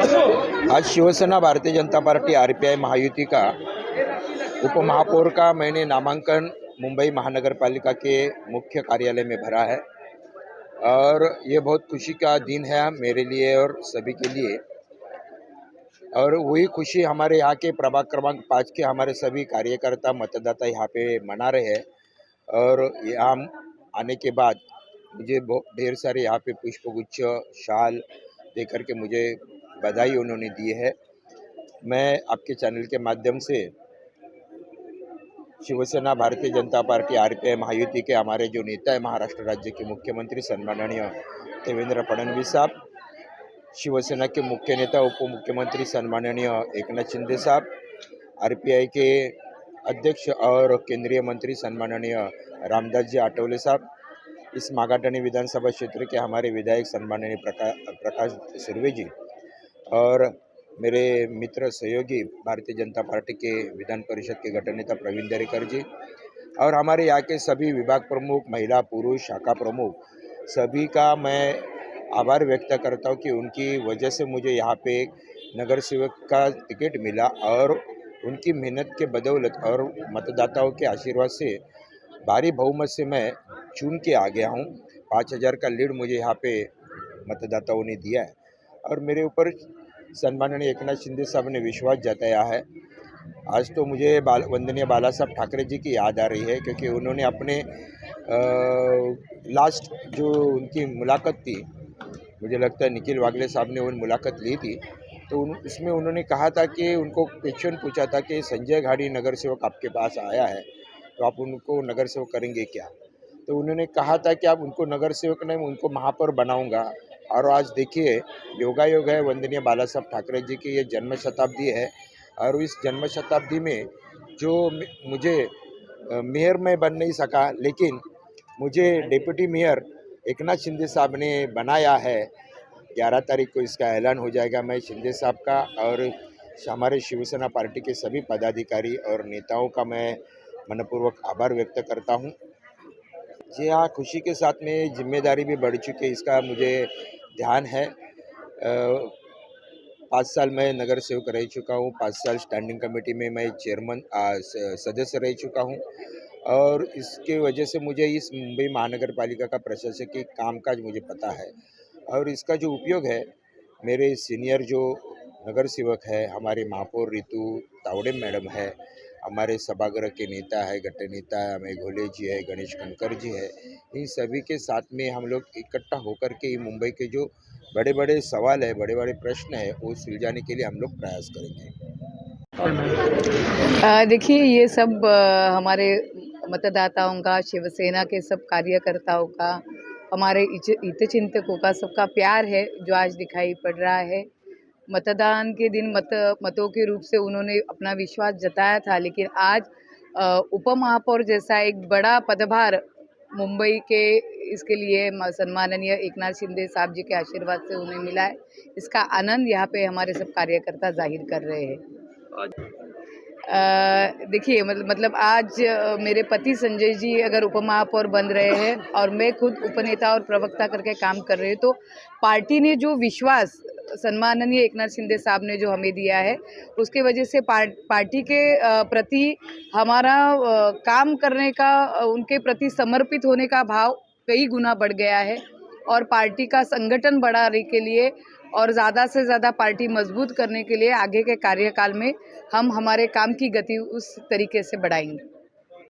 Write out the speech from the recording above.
आज Shiv Sena Bharatiya Janata party RPI Mahayuti का उपमहापौर का मैंने नामांकन मुंबई महानगर पालिका के मुख्य कार्यालय में भरा है और ये बहुत खुशी का दिन है मेरे लिए और सभी के लिए। और वही खुशी हमारे यहाँ के प्रभाग क्रमांक 5 के हमारे सभी कार्यकर्ता मतदाता यहाँ पे मना रहे हैं। और यहाँ आने के बाद मुझे बहुत ढेर सारे यहाँ पे पुष्पगुच्छ शाल देकर के मुझे बधाई उन्होंने दी है। मैं आपके चैनल के माध्यम से शिवसेना भारतीय जनता पार्टी आरपीआई महायुति के हमारे जो नेता है महाराष्ट्र राज्य के मुख्यमंत्री सन्माननीय देवेंद्र फडणवीस साहब, शिवसेना के मुख्य नेता उप मुख्यमंत्री सन्माननीय एकनाथ शिंदे साहब, आरपीआई के अध्यक्ष और केंद्रीय मंत्री सन्माननीय रामदास जी आठवले साहब, इस मागाटनी विधानसभा क्षेत्र के हमारे विधायक सन्माननीय प्रकाश सुर्वे जी और मेरे मित्र सहयोगी भारतीय जनता पार्टी के विधान परिषद के गठन नेता प्रवीण दरेकर जी और हमारे यहाँ के सभी विभाग प्रमुख, महिला पुरुष शाखा प्रमुख, सभी का मैं आभार व्यक्त करता हूँ कि उनकी वजह से मुझे यहाँ पे नगर सेवक का टिकट मिला और उनकी मेहनत के बदौलत और मतदाताओं के आशीर्वाद से भारी बहुमत से मैं चुन के आ गया हूँ। 5000 का लीड मुझे यहाँ पे मतदाताओं ने दिया है और मेरे ऊपर सन्माननीय एकनाथ शिंदे साहब ने विश्वास जताया है। आज तो मुझे वंदनीय बाला साहब ठाकरे जी की याद आ रही है क्योंकि उन्होंने अपने लास्ट जो उनकी मुलाकात थी, मुझे लगता है निखिल वागले साहब ने वो मुलाकात ली थी, तो इसमें उन्होंने कहा था कि उनको क्वेश्चन पूछा था कि संजय घाड़ी नगर सेवक आपके पास आया है तो आप उनको नगर सेवक करेंगे क्या। तो उन्होंने कहा था कि आप उनको नगर सेवक नहीं, उनको महापौर बनाऊंगा। और आज देखिए योगायोग है, वंदनीय बाला साहब ठाकरे जी की ये जन्म शताब्दी है और इस जन्म शताब्दी में जो मुझे मेयर में बन नहीं सका, लेकिन मुझे डिप्टी मेयर एकनाथ शिंदे साहब ने बनाया है। 11 तारीख को इसका ऐलान हो जाएगा। मैं शिंदे साहब का और हमारे शिवसेना पार्टी के सभी पदाधिकारी और नेताओं का मैं मनपूर्वक आभार व्यक्त करता हूं। जी हाँ, खुशी के साथ में जिम्मेदारी भी बढ़ चुकी है, इसका मुझे ध्यान है। 5 साल मैं नगर सेवक रह चुका हूँ, 5 साल स्टैंडिंग कमेटी में मैं चेयरमैन सदस्य रह चुका हूँ और इसके वजह से मुझे इस मुंबई महानगर पालिका का प्रशासकीय कामकाज मुझे पता है और इसका जो उपयोग है मेरे सीनियर जो नगर सेवक है, हमारे महापौर ऋतु तावड़े मैडम है, हमारे सभागृह के नेता है, गट्टे नेता है, हमें घोले जी है, गणेश कनकर जी है, इन सभी के साथ में हम लोग इकट्ठा होकर के मुंबई के जो बड़े बड़े सवाल है, बड़े बड़े प्रश्न है, वो सुलझाने के लिए हम लोग प्रयास करेंगे। देखिए ये सब हमारे मतदाताओं का, शिवसेना के सब कार्यकर्ताओं का, हमारे हितचिंतकों का सबका प्यार है जो आज दिखाई पड़ रहा है। मतदान के दिन मतों के रूप से उन्होंने अपना विश्वास जताया था, लेकिन आज उपमहापौर जैसा एक बड़ा पदभार मुंबई के इसके लिए सन्माननीय एकनाथ शिंदे साहब जी के आशीर्वाद से उन्हें मिला है। इसका आनंद यहाँ पे हमारे सब कार्यकर्ता जाहिर कर रहे हैं। देखिए मतलब आज मेरे पति संजय जी अगर उपमहापौर बन रहे हैं और मैं खुद उपनेता और प्रवक्ता करके काम कर रही हूँ, तो पार्टी ने जो विश्वास सन्माननीय एकनाथ शिंदे साहब ने जो हमें दिया है, उसके वजह से पार्टी के प्रति हमारा काम करने का, उनके प्रति समर्पित होने का भाव कई गुना बढ़ गया है और पार्टी का संगठन बढ़ाने के लिए और ज़्यादा से ज़्यादा पार्टी मजबूत करने के लिए आगे के कार्यकाल में हम हमारे काम की गति उस तरीके से बढ़ाएंगे।